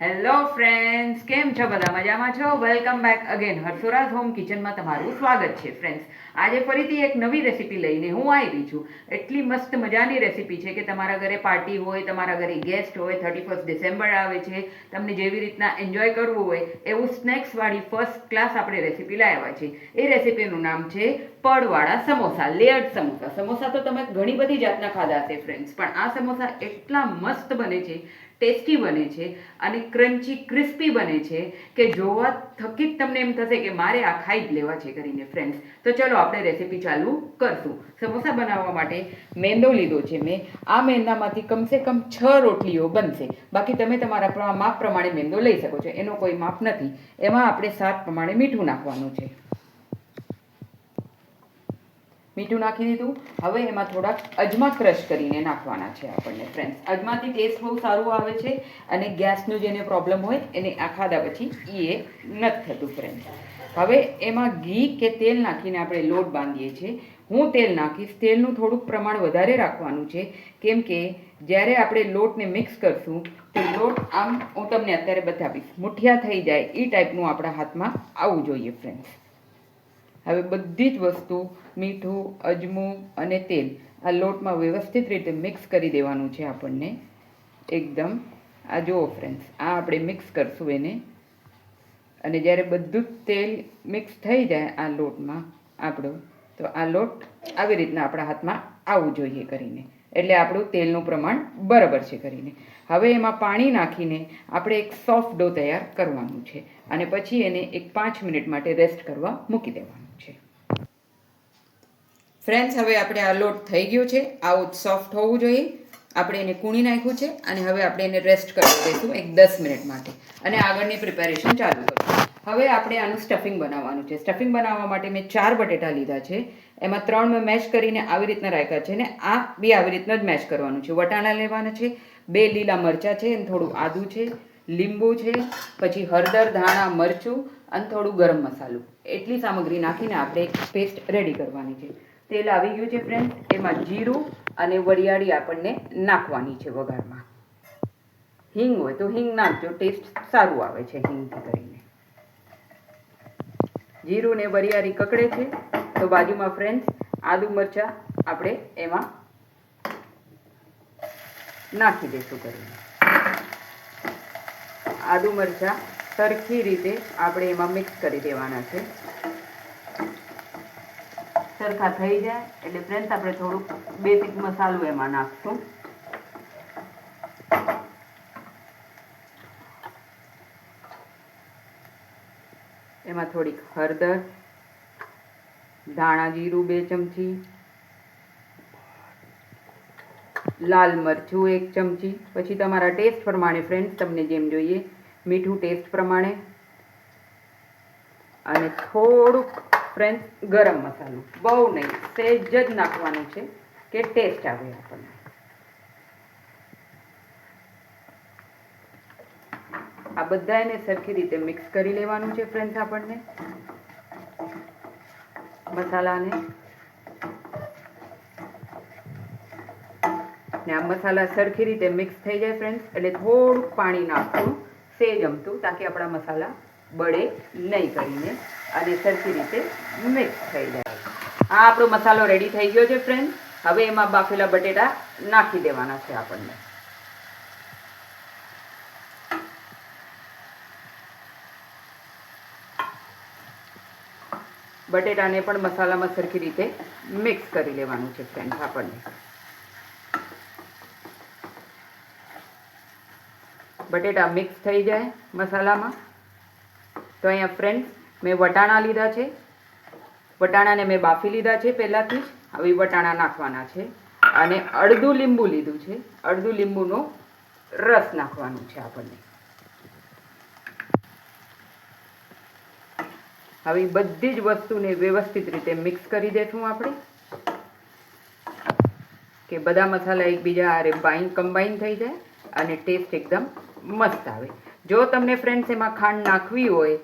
Hello friends, કેમ છો? બધા મજામાં છો? વેલકમ બેક અગેન હર્ષોરાજ હોમ કિચનમાં તમારું સ્વાગત છે. ફ્રેન્ડ્સ, આજે ફરીથી એક નવી રેસીપી લઈને હું આવી છું. એટલી મસ્ત મજાની રેસીપી છે કે તમારા ઘરે પાર્ટી હોય, તમારા ઘરે ગેસ્ટ હોય, 31 ડિસેમ્બર આવે છે, તમને જેવી રીતના એન્જોય કરવું હોય એવું સ્નેક્સવાળી ફર્સ્ટ ક્લાસ આપણે રેસીપી લાવ્યા છે. એ રેસીપીનું નામ છે પડવાળા સમોસા, લેયર્ડ સમોસા. સમોસા તો તમે ઘણી બધી જાતના ખાધા હશે ફ્રેન્ડ્સ, પણ આ સમોસા એટલા મસ્ત બને છે, ટેસ્ટી બને છે અને ક્રન્ચી ક્રિસ્પી બને છે કે જોવા થકી જ તમને એમ થશે કે મારે આ ખાઈ જ લેવા છે કરીને. ફ્રેન્ડ્સ, તો ચલો આપણે રેસીપી ચાલુ કરશું. સમોસા બનાવવા માટે મેંદો લીધો છે મેં. આ મેંદામાંથી કમસે કમ 6 રોટલીઓ બનશે. બાકી તમે તમારા માપ પ્રમાણે મેંદો લઈ શકો છો, એનો કોઈ માપ નથી. એમાં આપણે સ્વાદ પ્રમાણે મીઠું નાખવાનું છે. મીઠું નાખી દીધું. હવે એમાં થોડાક અજમા ક્રશ કરીને નાખવાના છે આપણને. ફ્રેન્ડ્સ, અજમાથી ટેસ્ટ બહુ સારું આવે છે અને ગેસનું જેને પ્રોબ્લેમ હોય એને આ ખાધા પછી એ નથી થતું. ફ્રેન્ડ્સ, હવે એમાં ઘી કે તેલ નાખીને આપણે લોટ બાંધીએ છીએ. હું તેલ નાખીશ. તેલનું થોડુંક પ્રમાણ વધારે રાખવાનું છે, કેમ કે જ્યારે આપણે લોટને મિક્સ કરશું તો લોટ આમ, હું તમને અત્યારે બતાવીશ, મુઠિયા થઈ જાય એ ટાઈપનું આપણા હાથમાં આવવું જોઈએ. ફ્રેન્ડ્સ, હવે બધી જ વસ્તુ, મીઠું, અજમું અને તેલ આ લોટમાં વ્યવસ્થિત રીતે મિક્સ કરી દેવાનું છે આપણને એકદમ. આ જુઓ ફ્રેન્ડ્સ, આ આપણે મિક્સ કરશું એને. અને જ્યારે બધું જ તેલ મિક્સ થઈ જાય આ લોટમાં આપણો, તો આ લોટ આવી રીતના આપણા હાથમાં આવવું જોઈએ કરીને, એટલે આપણું તેલનું પ્રમાણ બરાબર છે કરીને. હવે એમાં પાણી નાખીને આપણે એક સોફ્ટ ડો તૈયાર કરવાનું છે અને પછી એને એક 5 મિનિટ માટે રેસ્ટ કરવા મૂકી દેવાનું છે. ફ્રેન્ડ્સ, હવે આપણે આ લોટ થઈ ગયો છે, આવું સોફ્ટ હોવું જોઈએ. આપણે એને કૂણી નાખ્યું છે અને હવે આપણે એને રેસ્ટ કરી દઈશું એક 10 મિનિટ માટે અને આગળની પ્રિપેરેશન ચાલુ કરીશું. હવે આપણે આનું સ્ટફિંગ બનાવવાનું છે. સ્ટફિંગ બનાવવા માટે મેં 4 બટેટા લીધા છે. એમાં 3 મેં મેશ કરીને આવી રીતના રાખ્યા છે ને આ બી આવી રીતના જ મેશ કરવાનું છે. વટાણા લેવાના છે, 2 લીલા મરચાં છે, થોડું આદું છે, લીંબુ છે, પછી હળદર, ધાણા, મરચું અને થોડું ગરમ મસાલો. એટલી સામગ્રી નાખીને આપણે એક પેસ્ટ રેડી કરવાની છે. તેલ આવી ગયું છે ફ્રેન્ડ. એમાં જીરું અને વરિયાળી આપણને નાખવાની છે વઘારમાં. હિંગ હોય તો હિંગ નાખજો, ટેસ્ટ સારું આવે છે હિંગથી કરીને. જીરું ને વરિયાળી કકડે છે તો બાજુમાં ફ્રેન્ડ્સ આદુ મરચાં આપણે એમાં નાખી દઈશું કરીને. આદુ મરચાં સરખી રીતે આપણે એમાં મિક્સ કરી દેવાના છે. સરખા થઈ જાય એટલે ફ્રેન્ડ્સ આપણે થોડુંક બેઝિક મસાલો એમાં નાખશું. એમાં થોડીક હળદર, ધાણા જીરું 2 ચમચી, લાલ મરચું 1 ચમચી, પછી તમારા ટેસ્ટ પ્રમાણે ફ્રેન્ડ્સ, તમને જેમ જોઈએ, મીઠું ટેસ્ટ પ્રમાણે, અને થોડુંક ફ્રેન્ડ્સ ગરમ મસાલો, બહુ નહીં, સહેજ જ નાખવાનું છે કે ટેસ્ટ આવે આપણને. આ બધાને સરખી રીતે મિક્સ કરી લેવાનું છે ફ્રેન્ડ્સ આપણને, મસાલાને. ને આ મસાલા સરખી રીતે મિક્સ થઈ જાય ફ્રેન્ડ્સ એટલે થોડુંક પાણી નાખશું, સહેજ અમથું, તાકી આપણા મસાલા બળે નહીં કરીને અને સરખી રીતે મિક્સ થઈ જાય. આ આપણો મસાલો રેડી થઈ ગયો છે ફ્રેન્ડ્સ. હવે એમાં બાફેલા બટેટા નાખી દેવાના છે આપણને. બટેટાને પણ મસાલામાં સરખી રીતે મિક્સ કરી લેવાનું છે ફ્રેન્ડ્સ આપણને. બટેટા મિક્સ થઈ જાય મસાલામાં તો અહીંયા ફ્રેન્ડ્સ મેં વટાણા લીધા છે. વટાણાને મેં બાફી લીધા છે પહેલાંથી જ. હવે વટાણા નાખવાના છે અને અડધું લીંબુ લીધું છે. અડધું લીંબુનો રસ નાખવાનું છે આપણને. હવે બધી જ વસ્તુને વ્યવસ્થિત રીતે મિક્સ કરી દઈશું આપણે, કે બધા મસાલા એકબીજા હારે કમ્બાઈન થઈ જાય અને ટેસ્ટ એકદમ મસ્ત આવે. જો તમને ફ્રેન્ડ્સ એમાં ખાંડ નાખવી હોય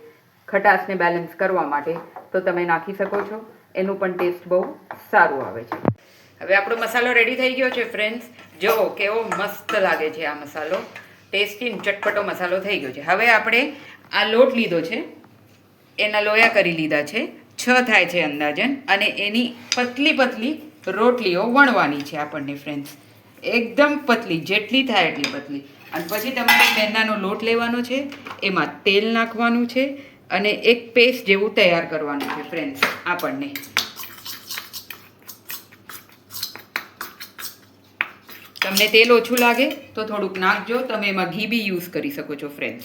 ખટાશને બેલેન્સ કરવા માટે તો તમે નાખી શકો છો, એનું પણ ટેસ્ટ બહુ સારું આવે છે. હવે આપણો મસાલો રેડી થઈ ગયો છે ફ્રેન્ડ્સ. જુઓ કેવો મસ્ત લાગે છે આ મસાલો. ટેસ્ટી ચટપટો મસાલો થઈ ગયો છે. હવે આપણે આ લોટ લીધો છે, એના લોયા કરી લીધા છે, 6 થાય છે અંદાજન, અને એની પતલી પતલી રોટલીઓ વણવાની છે આપણને ફ્રેન્ડ્સ, એકદમ પતલી, જેટલી થાય એટલી પતલી. અને પછી તમારે મેંદાનો લોટ લેવાનો છે, એમાં તેલ નાખવાનું છે અને એક પેસ્ટ જેવું તૈયાર કરવાનું છે ફ્રેન્ડ્સ આપણને. તમને તેલ ઓછું લાગે તો થોડુંક નાખજો, તમે એમાં ઘી બી યુઝ કરી શકો છો ફ્રેન્ડ્સ,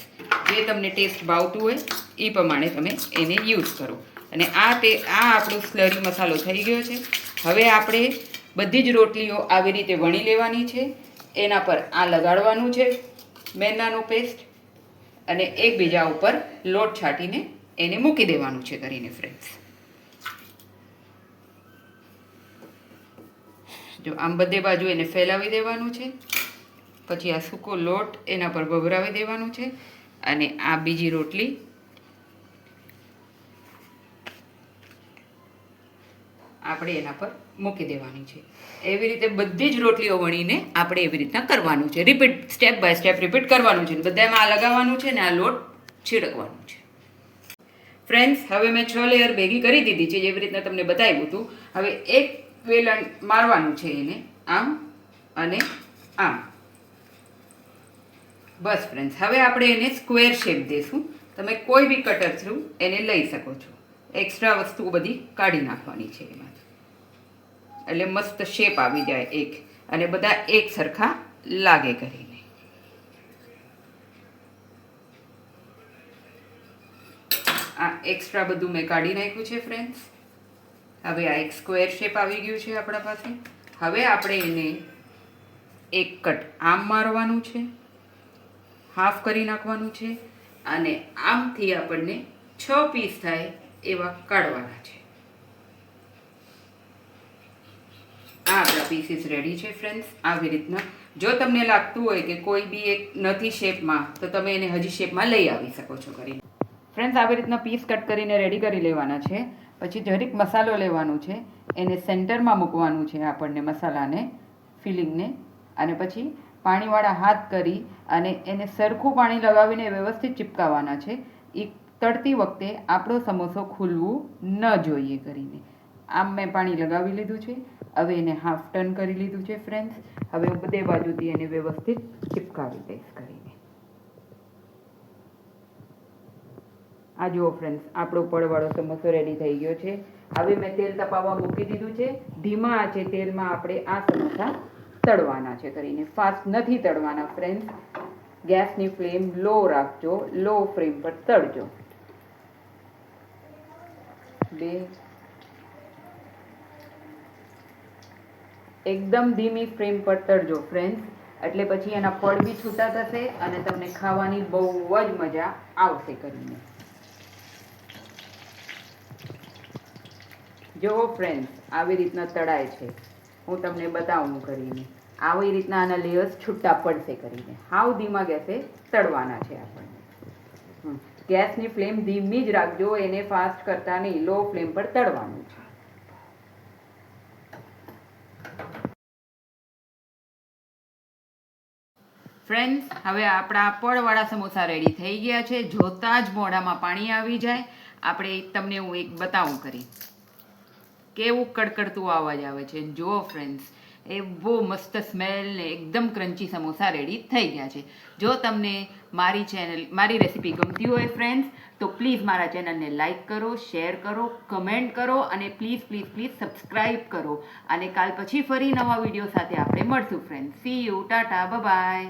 જે તમને ટેસ્ટ ભાવતું હોય એ પ્રમાણે તમે એને યુઝ કરો. અને આ આપણો સ્લરી મસાલો થઈ ગયો છે. હવે આપણે બધી જ રોટલીઓ આવી રીતે વણી લેવાની છે, એના પર આ લગાડવાનું છે મેંદાનો પેસ્ટ, અને એકબીજા ઉપર લોટ છાંટીને એને મૂકી દેવાનું છે કરીને ફ્રેન્ડ્સ. જો આમ બધે બાજુ એને ફેલાવી દેવાનું છે. પછી આ સૂકો લોટ એના પર ભભરાવી દેવાનું છે, અને આ બીજી રોટલી આપણે એના પર મૂકી દેવાની છે. એવી રીતે બધી જ રોટલીઓ વણીને આપણે એવી રીતના કરવાનું છે, repeat, step by step repeat કરવાનું છે. બધામાં આ લગાવવાનું છે ને આ લોટ છીડકવાનું છે ફ્રેન્ડ્સ. હવે મેં 6 લેયર ભેગી કરી દીધી છે, જેવી રીતના તમને બતાવ્યું હતું. હવે એક વેલણ મારવાનું છે એને આમ અને આમ, બસ ફ્રેન્ડ્સ. હવે આપણે એને સ્ક્વેર શેપ દઈશું. તમે કોઈ બી કટર થ્રુ એને લઈ શકો છો. એક્સ્ટ્રા વસ્તુઓ બધી કાઢી નાખવાની છે એમાં, એટલે મસ્ત શેપ આવી જાય એક, અને બધા એક સરખા લાગે કરીને. આ એક્સ્ટ્રા બધું મેં કાઢી નાખ્યું છે ફ્રેન્ડ્સ. હવે આ એક સ્ક્વેર શેપ આવી ગયું છે આપણા પાસે. હવે આપણે એને એક કટ આમ મારવાનું છે, હાફ કરી નાખવાનું છે, અને આમથી આપણને 6 પીસ થાય એવા કાઢવાના છે. આ આપણા પીસીસ રેડી છે ફ્રેન્ડ્સ. આવી રીતના જો તમને લાગતું હોય કે કોઈ બી એક નથી શેપમાં, તો તમે એને હજી શેપમાં લઈ આવી શકો છો કરીને. ફ્રેન્ડ્સ આવી રીતના પીસ કટ કરીને રેડી કરી લેવાના છે. પછી જરીક મસાલો લેવાનું છે, એને સેન્ટરમાં મૂકવાનું છે આપણને મસાલાને, ફિલિંગને, અને પછી પાણીવાળા હાથ કરી અને એને સરખું પાણી લગાવીને વ્યવસ્થિત ચિપકાવવાના છે. એ તળતી વખતે આપણો સમોસો ખુલવું ન જોઈએ કરીને. આમ મેં પાણી લગાવી લીધું છે. હવે એને હાફ ટર્ન કરી લીધું છે ફ્રેન્ડ્સ. હવે હું બધે બાજુથી એને વ્યવસ્થિત ચિપકાવી દઈશ કરીને. આ જુઓ ફ્રેન્ડ્સ, આપણો પડવાળો સમોસો રેડી થઈ ગયો છે. હવે મેં તેલ તપાવવા મૂકી દીધું છે. ધીમા આંચે તેલમાં આપણે આ સમોસા તળવાના છે કરીને. ફાસ્ટ નથી તળવાના ફ્રેન્ડ્સ. ગેસની ફ્લેમ લો રાખજો, લો ફ્લેમ પર તળજો. 2 એકદમ ધીમી ફ્લેમ પર તળજો ફ્રેન્ડ્સ, એટલે પછી એના પડ બી છૂટા થશે અને તમને ખાવાની બહુ જ મજા આવશે કરીને. જુઓ ફ્રેન્ડ્સ, આવી રીતના તળાય છે. હું તમને બતાવું કરીને. આવી રીતના આના લેયર્સ છૂટા પડશે કરીને. હાવ ધીમા ગેસે તળવાના છે આપણને. ગેસની ફ્લેમ ધીમી જ રાખજો, એને ફાસ્ટ કરતા નહીં, લો ફ્લેમ પર તળવાનું છે. ફ્રેન્ડ્સ, હવે આપણા પડવાળા સમોસા રેડી થઈ ગયા છે. જોતાં જ મોઢામાં પાણી આવી જાય. આપણે તમને હું એક બતાવું કરી, કેવું કડકડતું અવાજ આવે છે. જુઓ ફ્રેન્ડ્સ, એ બહુ મસ્ત સ્મેલ ને એકદમ ક્રન્ચી સમોસા રેડી થઈ ગયા છે. જો તમને મારી રેસીપી ગમતી હોય ફ્રેન્ડ્સ, તો પ્લીઝ મારા ચેનલને લાઇક કરો, શેર કરો, કમેન્ટ કરો, અને પ્લીઝ પ્લીઝ પ્લીઝ સબસ્ક્રાઈબ કરો. અને કાલ પછી ફરી નવા વિડીયો સાથે આપણે મળશું friends. C you, Tata, bye bye.